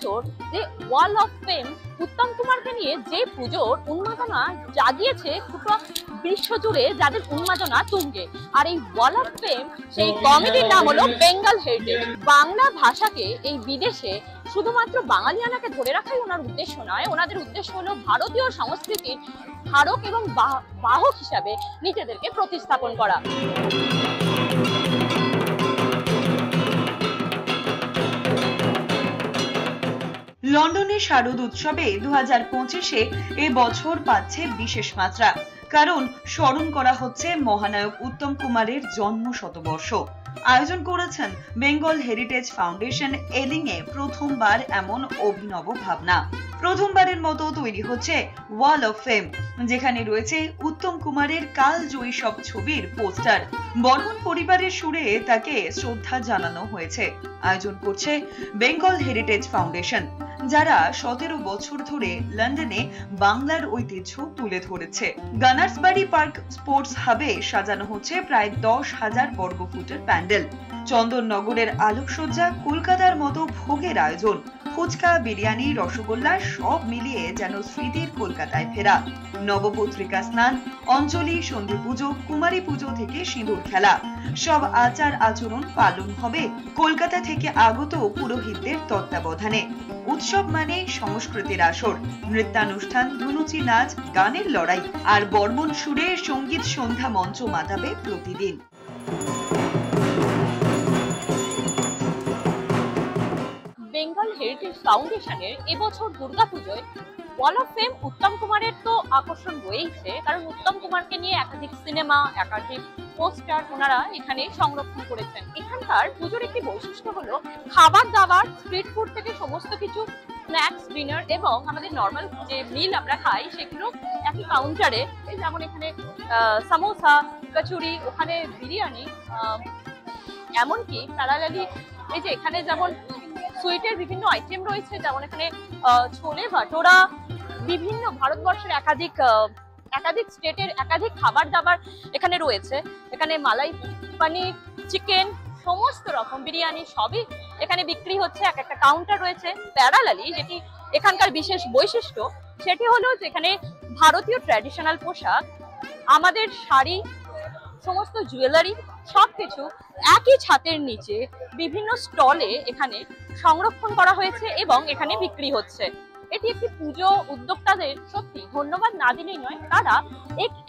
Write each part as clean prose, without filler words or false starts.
এবছর যে wall of fame উত্তম কুমারকে নিয়ে যে পুজোর উন্মাদনা জাগিয়েছে গোটা বিশ্ব জুড়ে, যাদের উন্মাদনা তুঙ্গে। আর এই ওয়াল অফ ফেম সেই কমিটির নাম হলো বেঙ্গল হেরিটেজ। বাংলা ভাষাকে এই বিদেশে শুধুমাত্র বাঙালিয়ানাকে ধরে রাখাই ওনার উদ্দেশ্য নয়, ওনাদের উদ্দেশ্য হলো ভারতীয় সংস্কৃতির ধারক এবং বাহক হিসাবে নিজেদেরকে প্রতিস্থাপন করা। লন্ডনে শারদ উৎসবে 2025-এ এ বছর পাচ্ছে বিশেষ মাত্রা, কারণ স্মরণ করা হচ্ছে মহানায়ক উত্তম কুমারের জন্ম শতবর্ষ। আয়োজন করেছেন বেঙ্গল হেরিটেজ ফাউন্ডেশন এলিংয়ে প্রথমবার এমন অভিনব ভাবনা। প্রথমবারের মতো তৈরি হচ্ছে ওয়াল অফ ফেম, যেখানে রয়েছে উত্তম কুমারের কালজয়ী সব ছবির পোস্টার। বর্মন পরিবারের সুরে তাকে শ্রদ্ধা জানানো হয়েছে। আয়োজন করছে বেঙ্গল হেরিটেজ ফাউন্ডেশন, যারা 17 বছর ধরে লন্ডনে বাংলার ঐতিহ্য তুলে ধরেছে। গানার্সবাড়ি পার্ক স্পোর্টস হাবে সাজানো হচ্ছে প্রায় 10,000 বর্গফুটের প্যান্ডেল। চন্দননগরের আলোকসজ্জা, কলকাতার মতো ভোগের আয়োজন, ফুচকা, বিরিয়ানি, রসগোল্লা সব মিলিয়ে যেন স্মৃতির কলকাতায় ফেরা। নবপত্রিকা স্নান, অঞ্জলি, সন্ধি পুজো, কুমারী পুজো থেকে সিঁদুর খেলা, সব আচার আচরণ পালন হবে কলকাতা থেকে আগত পুরোহিতদের তত্ত্বাবধানে। উৎসব মানে সংস্কৃতির আসর, নৃত্যানুষ্ঠান, ধুনুচি নাচ, গানের লড়াই আর বর্মন সুরে সঙ্গীত সন্ধ্যা মঞ্চ মাতাবে প্রতিদিন। বেঙ্গল হেরিটেজ ফাউন্ডেশনের এবছর দুর্গাপুজোয় ওয়াল অফ ফেম উত্তম কুমারের তো আকর্ষণ রয়েছে, কারণ উত্তম কুমারকে নিয়ে একাধিক সিনেমা, একাধিক পোস্টার ওনারা এখানে সংরক্ষণ করেছেন। এখানকার পুজোর একটি বৈশিষ্ট্য হলো খাবার দাবার, স্ট্রিট ফুড থেকে সমস্ত কিছু, স্ন্যাক্স, ডিনার এবং আমাদের নর্মাল যে মিল আমরা খাই সেগুলো একই কাউন্টারে। যেমন এখানে সামোসা, কচুরি, ওখানে বিরিয়ানি, এমনকি প্যারালালি এই যে এখানে যেমন সুইটের বিভিন্ন আইটেম রয়েছে, যেমন এখানে ছোলে ভাটোরা, বিভিন্ন ভারতবর্ষের একাধিক স্টেটের একাধিক খাবার দাবার এখানে রয়েছে। এখানে মালাই পনির, চিকেন, সমস্ত রকম বিরিয়ানি সবই এখানে বিক্রি হচ্ছে। একটা কাউন্টার রয়েছে প্যারালালি, যেটি এখানকার বিশেষ বৈশিষ্ট্য সেটি হলো যেখানে ভারতীয় ট্র্যাডিশনাল পোশাক, আমাদের শাড়ি, সমস্ত জুয়েলারি সবকিছু একই ছাদের নিচে বিভিন্ন স্টলে এখানে সংরক্ষণ করা হয়েছে এবং এখানে বিক্রি হচ্ছে। এটি একটি পুজো উদ্যোক্তাদের সত্যি ধন্যবাদ না দিলেই নয়, তারা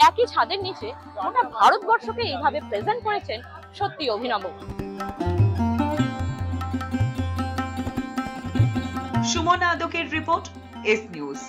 একই ছাদের নিচে গোটা ভারতবর্ষকে এইভাবে প্রেজেন্ট করেছেন, সত্যি অভিনব। সুমনা আদকের রিপোর্ট, এস নিউজ।